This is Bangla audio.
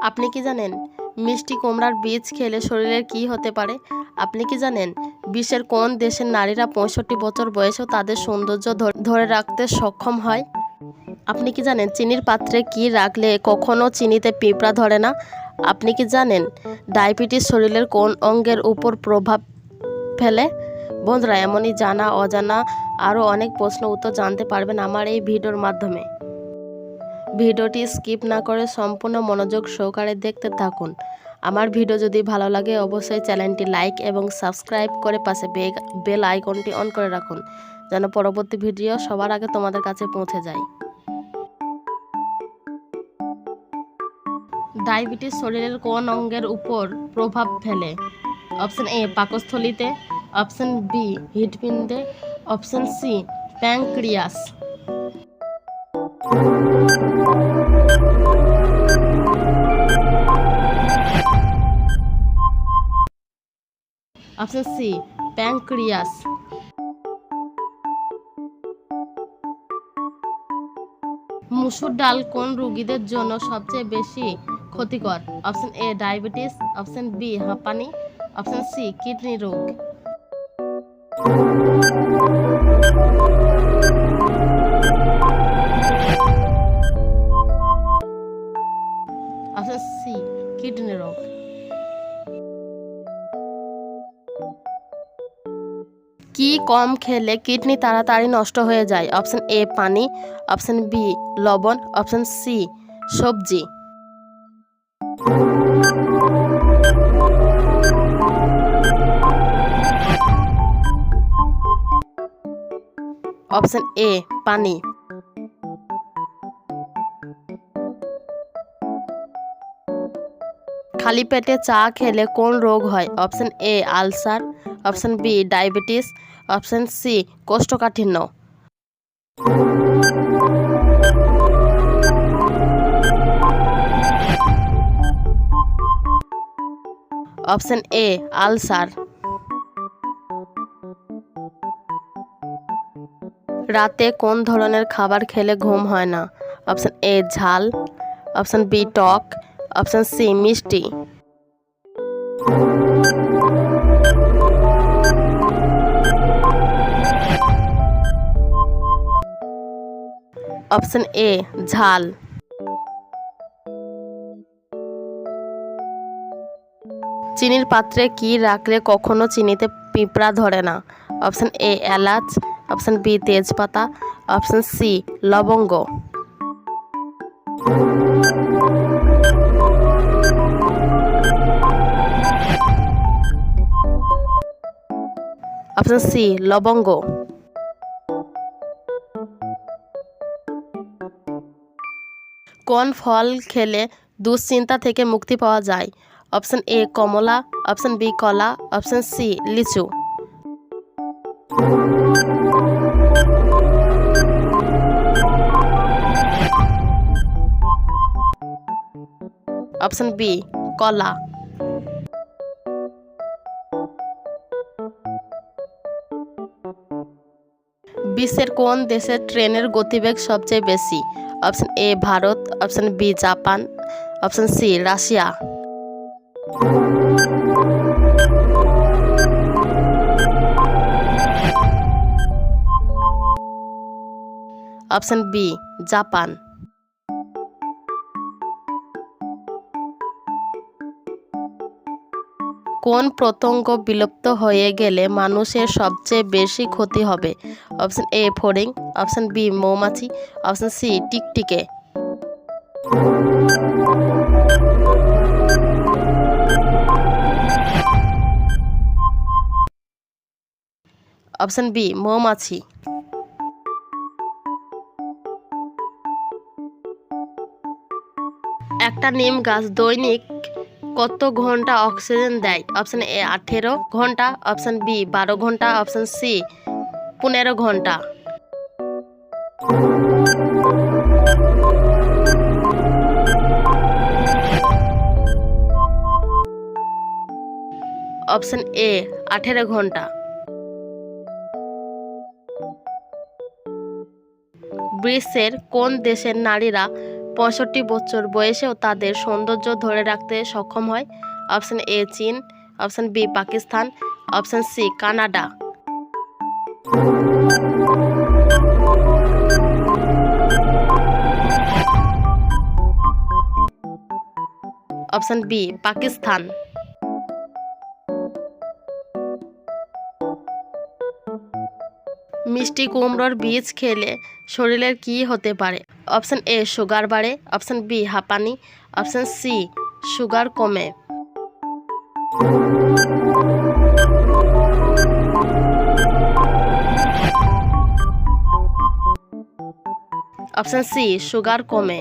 আপনি কি জানেন মিষ্টি কুমড়ার বীজ খেলে শরীরের কি হতে পারে? আপনি কি জানেন বিশ্বের কোন দেশের নারীরা ৬৫ বছর বয়সেও তাদের সৌন্দর্য ধরে রাখতে সক্ষম হয়? আপনি কি জানেন চিনির পাত্রে কি রাখলে কখনো চিনিতে পিঁপড়া ধরে না? আপনি কি জানেন ডায়াবেটিস শরীরের কোন অঙ্গের উপর প্রভাব ফেলে? বন্ধুরা, এমনই জানা অজানা আরও অনেক প্রশ্ন উত্তর জানতে পারবেন আমার এই ভিডিওর মাধ্যমে। ভিডিওটি স্কিপ না করে সম্পূর্ণ মনোযোগ সহকারে দেখতে থাকুন। আমার ভিডিও যদি ভালো লাগে অবশ্যই চ্যানেলটি লাইক এবং সাবস্ক্রাইব করে পাশে বেল আইকনটি অন করে রাখুন, যেন পরবর্তী ভিডিও সবার আগে তোমাদের কাছে পৌঁছে যায়। ডায়াবেটিস শরীরের কোন অঙ্গের উপর প্রভাব ফেলে? অপশন এ পাকস্থলীতে, অপশন বি হৃৎপিণ্ডে, option C pancreas. Option C pancreas. মুসুর ডাল কোন রোগীদের জন্য সবচেয়ে বেশি ক্ষতিকর? Option A diabetes, option B হাঁপানি, অপশন সি কিডনি রোগ। অপশন সি কিডনি রোগ। কি কম খেলে কিডনি তাড়াতাড়ি নষ্ট হয়ে যায়? অপশন এ পানি, অপশন বি লবণ, অপশন সি সবজি। অপশন এ পানি। খালি পেটে চা খেলে কোন রোগ হয়? Option A ulcer, option B diabetes, option C কোষ্ঠকাঠিন্য। Option A ulcer. রাতে কোন ধরনের খাবার খেলে ঘুম হয় না? অপশন এ ঝাল, অপশন বি টক, অপশন সি মিষ্টি। অপশন এ ঝাল। চিনির পাত্রে কি রাখলে কখনো চিনিতে পিঁপড়া ধরে না? অপশন এ এলাচ, অপশন বি তেজপাতা, অপশন সি লবঙ্গ। অপশন সি লবঙ্গ। কোন ফল খেলে দুশ্চিন্তা থেকে মুক্তি পাওয়া যায়? অপশন এ কমলা, অপশন বি কলা, অপশন সি লিচু। অপশন বি কলা। বিশ্বের কোন দেশের ট্রেনের গতিবেগ সবচেয়ে বেশি? Option A Bharat, option B Japan, option C Russia. Option B Japan. কোন পতঙ্গ বিলুপ্ত হয়ে গেলে মানুষের সবচেয়ে বেশি ক্ষতি হবে? অপশন এ ফড়িং, অপশন বি মৌমাছি, অপশন সি টিকটিকে। অপশন বি মৌমাছি। একটা নিম গাছ দৈনিক কত ঘন্টা অক্সিজেন দেয়? অপশন এ 18 ঘন্টা, অপশন বি 12 ঘন্টা, অপশন সি 15 ঘন্টা। অপশন এ 18 ঘন্টা। বিশ্বের কোন দেশের নারীরা 65 বছর বয়সেও তাদের সৌন্দর্য ধরে রাখতে সক্ষম হয়? অপশন এ চীন, option B Pakistan, option C Canada. Option B Pakistan. মিষ্টি কুমড়োর বীজ খেলে শরীরের কি হতে পারে? অপশন এ সুগার বাড়ে, অপশন বি হাঁপানি, অপশন সি সুগার কমে। অপশন সি সুগার কমে।